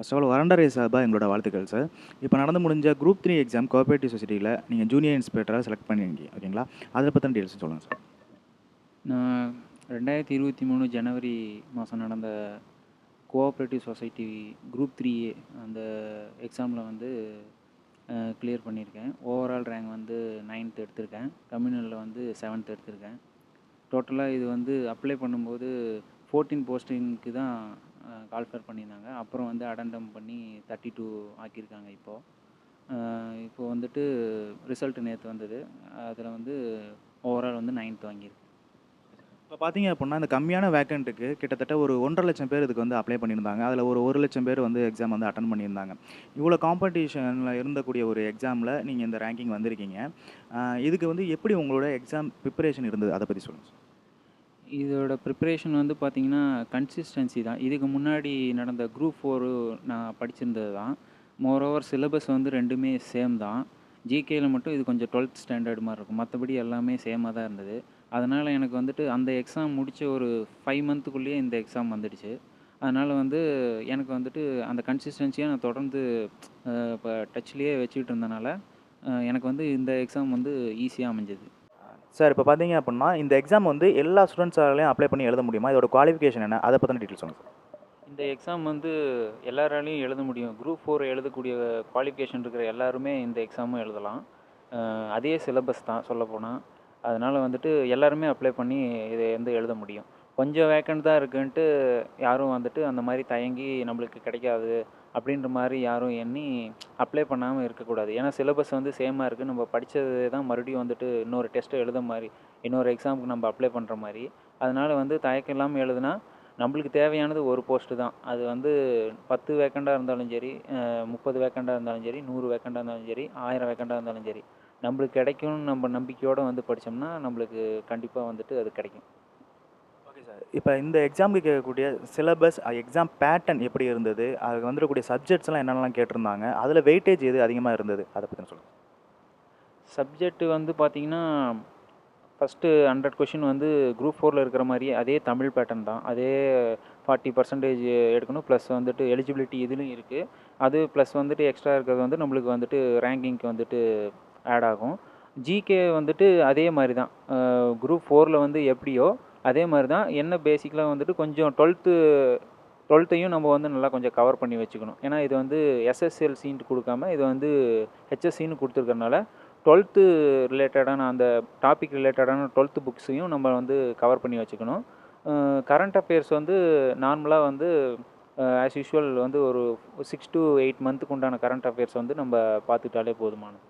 First of all வரண்டா race சார்பாக எங்களோட வாழ்த்துக்கள் சார். இப்போ நடந்து முடிஞ்ச குரூப் 3 எக்ஸாம் கோஆப்பரேட்டிவ் சொசைட்டியில் நீங்கள் ஜூனியர் இன்ஸ்பெக்டராக செலக்ட் பண்ணியிருக்கீங்க ஓகேங்களா? அதை பற்றின டீல்ஸ் சொல்லுங்கள் சார். நான் 2023 ஜனவரி மாதம் நடந்த கோஆப்ரேட்டிவ் சொசைட்டி குரூப் 3 அந்த எக்ஸாமில் வந்து கிளியர் பண்ணியிருக்கேன். ஓவரால் ரேங்க் வந்து 9th எடுத்திருக்கேன். கம்யூனலில் வந்து 7th எடுத்திருக்கேன். டோட்டலாக இது வந்து அப்ளை பண்ணும்போது 14 போஸ்டிங்க்கு தான் கால்ஃபர் பண்ணியிருந்தாங்க. அப்புறம் வந்து அடெண்டம் பண்ணி 32 ஆக்கியிருக்காங்க இப்போது வந்துட்டு ரிசல்ட் நேற்று வந்தது. அதில் வந்து ஓவரால் வந்து 9th வாங்கியிருக்கு. இப்போ பார்த்தீங்க அப்படின்னா இந்த கம்மியான வேக்கண்ட்டுக்கு கிட்டத்தட்ட ஒரு 1.5 லட்சம் பேர் இதுக்கு வந்து அப்ளை பண்ணியிருந்தாங்க. அதில் ஒரு 1 லட்சம் பேர் வந்து எக்ஸாம் வந்து அட்டன் பண்ணியிருந்தாங்க. இவ்வளோ காம்படிஷனில் இருந்தக்கூடிய ஒரு எக்ஸாமில் நீங்கள் இந்த ரேங்கிங் வந்திருக்கீங்க. இதுக்கு வந்து எப்படி உங்களோட எக்ஸாம் ப்ரிப்பரேஷன் இருந்தது, அதை பற்றி சொல்லுங்கள் சார். இதோட ப்ரிப்பரேஷன் வந்து பார்த்திங்கன்னா கன்சிஸ்டன்சி தான். இதுக்கு முன்னாடி நடந்த குரூப் 4 நான் படிச்சிருந்தது தான். மோரோவர் சிலபஸ் வந்து ரெண்டுமே சேம் தான். ஜிகேயில் மட்டும் இது கொஞ்சம் 12th ஸ்டாண்டர்ட் மாதிரி இருக்கும். மற்றபடி எல்லாமே சேமாக தான் இருந்தது. அதனால் எனக்கு வந்துட்டு அந்த எக்ஸாம் முடித்த ஒரு 5 மந்த்துக்குள்ளேயே இந்த எக்ஸாம் வந்துடுச்சு. அதனால் வந்து எனக்கு வந்துட்டு அந்த கன்சிஸ்டன்சியாக நான் தொடர்ந்து இப்போ டச்லேயே வச்சுக்கிட்டு இருந்தனால எனக்கு வந்து இந்த எக்ஸாம் வந்து ஈஸியாக அமைஞ்சது. சார் இப்போ பார்த்தீங்க அப்படின்னா இந்த எக்ஸாம் வந்து எல்லா ஸ்டூடெண்ட்ஸாலையும் அப்ளை பண்ணி எழுத முடியுமா? இதோட குவாலிஃபிகேஷன் என்ன, அதை பற்றின டீட்டெயில் சொல்லுங்கள் சார். இந்த எக்ஸாம் வந்து எல்லாராலையும் எழுத முடியும். குரூப் 4 எழுதக்கூடிய குவாலிஃபிகேஷன் இருக்கிற எல்லாருமே இந்த எக்ஸாமும் எழுதலாம். அதே சிலபஸ் தான் சொல்லப்போனால். அதனால் வந்துட்டு எல்லாருமே அப்ளை பண்ணி இதை வந்து எழுத முடியும். கொஞ்சம் வேக்கண்ட் தான் இருக்குன்ட்டு யாரும் வந்துட்டு அந்த மாதிரி தயங்கி நம்மளுக்கு கிடைக்காது அப்படின்ற மாதிரி யாரும் எண்ணி அப்ளை பண்ணாமல் இருக்கக்கூடாது. ஏன்னா சிலபஸ் வந்து சேமாக இருக்குது. நம்ம படித்தது தான் மறுபடியும் வந்துட்டு இன்னொரு டெஸ்ட்டை எழுத மாதிரி, இன்னொரு எக்ஸாமுக்கு நம்ம அப்ளை பண்ணுற மாதிரி. அதனால் வந்து தயக்கம் இல்லாமல் எழுதுனா நம்மளுக்கு தேவையானது ஒரு போஸ்ட்டு தான். அது வந்து 10 வேக்கண்டாக இருந்தாலும் சரி, 30 வேக்கண்டாக இருந்தாலும் சரி, 100 வேக்கண்டாக இருந்தாலும் சரி, 1000 வேக்கண்டாக இருந்தாலும் சரி, நம்மளுக்கு கிடைக்கும்னு நம்ம நம்பிக்கையோடு வந்து படித்தோம்னா நம்மளுக்கு கண்டிப்பாக வந்துட்டு அது கிடைக்கும். Okay sir. இப்போ இந்த எக்ஸாமுக்கு கேட்கக்கூடிய சிலபஸ், எக்ஸாம் பேட்டர்ன் எப்படி இருந்தது, அதுக்கு வந்துடக்கூடிய சப்ஜெக்ட்ஸ்லாம் என்னென்னலாம் கேட்டிருந்தாங்க, அதில் வெயிட்டேஜ் எது அதிகமாக இருந்தது, அதை பற்றி சொல்லுங்கள். சப்ஜெக்ட் வந்து பார்த்திங்கன்னா ஃபஸ்ட்டு 100 கொஷின் வந்து குரூப் 4 இருக்கிற மாதிரியே அதே தமிழ் பேட்டர்ன் தான். அதே 40% எடுக்கணும். ப்ளஸ் வந்துட்டு எலிஜிபிலிட்டி இதுலையும் இருக்குது. அது ப்ளஸ் வந்துட்டு எக்ஸ்ட்ரா இருக்கிறது வந்து நம்மளுக்கு வந்துட்டு ரேங்கிங்க்கு வந்துட்டு ஆட் ஆகும். ஜிகே வந்துட்டு அதே மாதிரி தான். குரூப் 4 வந்து எப்படியோ அதே மாதிரி தான். என்ன பேசிக்கலாக வந்துட்டு கொஞ்சம் 12த்தையும் நம்ம வந்து நல்லா கொஞ்சம் கவர் பண்ணி வச்சுக்கணும். ஏன்னா இது வந்து எஸ்எஸ்எல்சின்ட்டு கொடுக்காம இது வந்து ஹெச்எஸ்சின்னு கொடுத்துருக்கறனால 12th ரிலேட்டடான அந்த டாபிக் ரிலேட்டடான 12th புக்ஸையும் நம்ம வந்து கவர் பண்ணி வச்சுக்கணும். கரண்ட் அஃபேர்ஸ் வந்து நார்மலாக வந்து ஆஸ் யூஷுவல் வந்து ஒரு 6 to 8 மந்த்துக்கு உண்டான கரண்ட் அஃபேர்ஸ் வந்து நம்ம பார்த்துக்கிட்டாலே போதுமானது.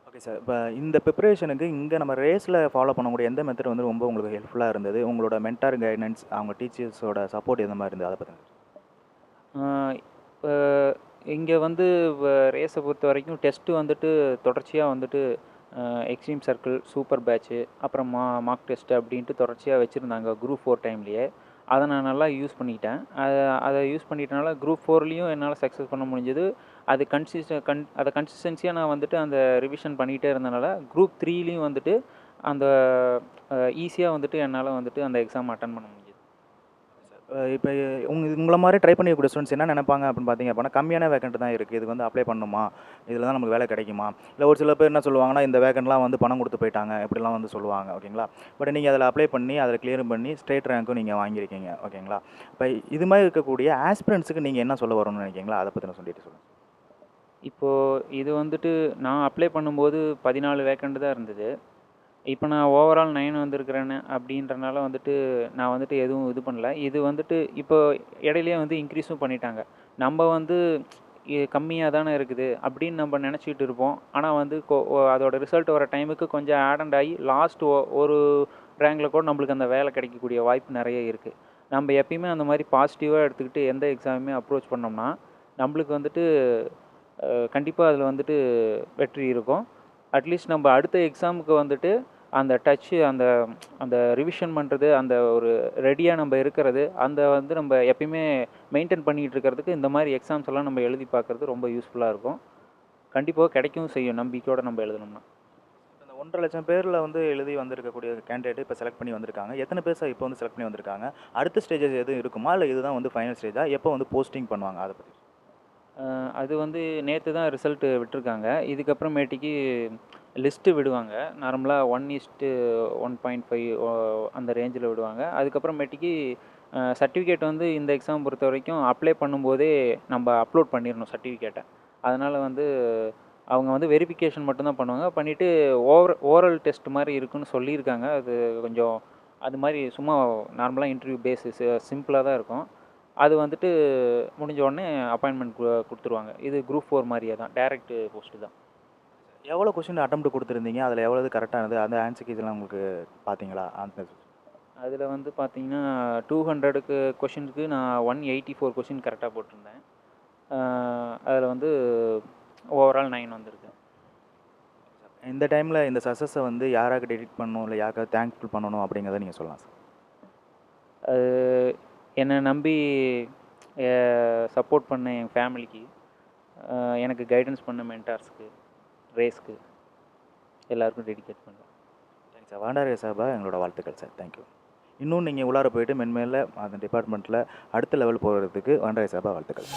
Okay sir. இப்போ இந்த ப்ரிப்பரேஷனுக்கு இங்கே நம்ம ரேஸில் ஃபாலோ பண்ணக்கூடிய எந்த மெத்தட் வந்து ரொம்ப உங்களுக்கு ஹெல்ப்ஃபுல்லாக இருந்தது? உங்களோட மென்டார் கைடன்ஸ், அவங்க டீச்சர்ஸோட சப்போர்ட் எந்த மாதிரி இருந்தது, அதை பற்றி? இப்போ இங்கே வந்து ரேஸை பொறுத்த வரைக்கும் டெஸ்ட்டு வந்துட்டு தொடர்ச்சியாக வந்துட்டு எக்ஸ்ட்ரீம் சர்க்கிள், சூப்பர் பேட்ச்சு, அப்புறம் மார்க் டெஸ்ட்டு அப்படின்ட்டு தொடர்ச்சியாக வச்சுருந்தாங்க குரூப் 4 டைம்லேயே. அதை நான் நல்லா யூஸ் பண்ணிக்கிட்டேன். அதை யூஸ் பண்ணிட்டனால குரூப் 4லேயும் என்னால் சக்ஸஸ் பண்ண முடிஞ்சது. அது அதை கன்சிஸ்டன்சியாக நான் வந்துட்டு அந்த ரிவிஷன் பண்ணிகிட்டே இருந்தனால குரூப் 3லேயும் வந்துட்டு அந்த ஈஸியாக வந்துட்டு என்னால் வந்துட்டு அந்த எக்ஸாம் அட்டன் பண்ண முடிஞ்சது. இப்போ உங்களை மாதிரி ட்ரை பண்ணிக்கக்கூடிய ஸ்டூடெண்ட்ஸ் என்ன நினைப்பாங்க அப்படின்னு பார்த்தீங்க அப்படின்னா, கம்மியான வேக்கண்ட் தான் இருக்குது, இதுக்கு வந்து அப்ளை பண்ணணுமா, இதில் தான் நமக்கு வேலை கிடைக்குமா, இல்லை ஒரு சில பேர் என்ன சொல்லுவாங்கன்னா, இந்த வேக்கண்ட்லாம் வந்து பணம் கொடுத்து போயிட்டாங்க இப்படிலாம் வந்து சொல்லுவாங்க. ஓகேங்களா? பட் நீங்கள் அதில் அப்ளை பண்ணி அதில் கிளியர் பண்ணி ஸ்டேட் ரேங்க்கும் நீங்கள் வாங்கியிருக்கீங்க. ஓகேங்களா? இப்போ இது மாதிரி இருக்கக்கூடிய ஆஸ்பிரண்ட்ஸுக்கு நீங்கள் என்ன சொல்ல வரணும்னு நினைக்கிறீங்களா, அதை பற்றி நான் சொல்லிட்டு சொல்லுங்கள். இப்போது இது வந்துட்டு நான் அப்ளை பண்ணும்போது 14 வேக்கண்ட் தான் இருந்தது. இப்போ நான் ஓவரால் 9 வந்திருக்கிறேன்னு அப்படின்றனால வந்துட்டு நான் வந்துட்டு எதுவும் இது பண்ணல. இது வந்துட்டு இப்போ இடையிலேயே வந்து இன்க்ரீஸும் பண்ணிட்டாங்க. நம்ம வந்து கம்மியாக தானே இருக்குது அப்படின்னு நம்ம நினச்சிக்கிட்டு இருப்போம். ஆனால் வந்து அதோட ரிசல்ட் வர டைமுக்கு கொஞ்சம் ஆடண்ட் ஆகி லாஸ்ட் ஒரு ரேங்கில் கூட நம்மளுக்கு அந்த வேலை கிடைக்கக்கூடிய வாய்ப்பு நிறைய இருக்குது. நம்ம எப்பயுமே அந்த மாதிரி பாசிட்டிவாக எடுத்துக்கிட்டு எந்த எக்ஸாமுமே அப்ரோச் பண்ணோம்னா நம்மளுக்கு வந்துட்டு கண்டிப்பாக அதில் வந்துட்டு வெற்றி இருக்கும். அட்லீஸ்ட் நம்ம அடுத்த எக்ஸாமுக்கு வந்துட்டு அந்த டச்சு, அந்த அந்த ரிவிஷன் பண்ணுறது, அந்த ஒரு ரெடியாக நம்ம இருக்கிறது, அந்த வந்து நம்ம எப்பயுமே மெயின்டைன் பண்ணிகிட்டு இருக்கிறதுக்கு இந்த மாதிரி எக்ஸாம்ஸ் எல்லாம் நம்ம எழுதி பார்க்குறது ரொம்ப யூஸ்ஃபுல்லாக இருக்கும். கண்டிப்பாக கிடைக்கவும் செய்யும் நம்பிக்கையோடு நம்ம எழுதணும்னா. இந்த 1,50,000 பேரில் வந்து எழுதி வந்திருக்கக்கூடிய கேண்டிடேட் இப்போ செலக்ட் பண்ணி வந்திருக்காங்க. எத்தனை பேர் சார் இப்போ வந்து செலக்ட் பண்ணி வந்திருக்காங்க? அடுத்த ஸ்டேஜஸ் எதுவும் இருக்குமா? இல்லை இதுதான் வந்து ஃபைனல் ஸ்டேஜா? எப்போ வந்து போஸ்டிங் பண்ணுவாங்க அதை பற்றி? அது வந்து நேற்று தான் ரிசல்ட்டு விட்டுருக்காங்க. இதுக்கப்புறமேட்டிக்கு லிஸ்ட்டு விடுவாங்க. நார்மலாக 1:1.5 அந்த ரேஞ்சில் விடுவாங்க. அதுக்கப்புறமேட்டிக்கு சர்டிஃபிகேட் வந்து இந்த எக்ஸாம் பொறுத்த வரைக்கும் அப்ளை பண்ணும்போதே நம்ம அப்லோட் பண்ணிடணும் சர்டிஃபிகேட்டை. அதனால் வந்து அவங்க வந்து வெரிஃபிகேஷன் மட்டும்தான் பண்ணுவாங்க. பண்ணிவிட்டு ஓரல் டெஸ்ட் மாதிரி இருக்குன்னு சொல்லியிருக்காங்க. அது கொஞ்சம் அது மாதிரி சும்மா நார்மலாக இன்டர்வியூ பேஸிஸ் சிம்பிளாக தான் இருக்கும். அது வந்துட்டு முடிஞ்ச உடனே அப்பாயின்மெண்ட் கொடுத்துருவாங்க. இது குரூப் 4 மாதிரியே தான், டைரக்ட் போஸ்ட்டு தான். எவ்வளோ கொஸ்டின் அட்டெம்ப்ட் கொடுத்துருந்தீங்க? அதில் எவ்வளவு கரெக்டானது? அந்த ஆன்சர் கீஸ்லாம் உங்களுக்கு பார்த்தீங்களா? அதில் வந்து பார்த்தீங்கன்னா 200க்கு கொஷினுக்கு நான் 184 கொஷின் கரெக்டாக போட்டிருந்தேன். அதில் வந்து ஓவரால் 9 வந்திருக்கு. இந்த டைமில் இந்த சக்ஸஸை வந்து யாராக டெடிட் பண்ணணும், இல்லை யாருக்காவது தேங்க்ஃபுல் பண்ணணும் அப்படிங்கிறத நீங்கள் சொல்லலாம் சார். அது என்னை நம்பி சப்போர்ட் பண்ண என் ஃபேமிலிக்கு, எனக்கு கைடன்ஸ் பண்ண மென்டார்ஸ்க்கு, ரேஸ்க்கு எல்லாருக்கும் டெடிகேட் பண்ணுறேன். Thanks sir. வராண்டா ரேஸ் சார்பாக எங்களோட வாழ்த்துக்கள் சார். தேங்க்யூ. இன்னும் நீங்கள் உள்ளார போயிட்டு மென்மேல அந்த டிபார்ட்மெண்ட்டில் அடுத்த லெவல் போகிறதுக்கு வராண்டா ரேஸ் சார்பாக வாழ்த்துக்கள்.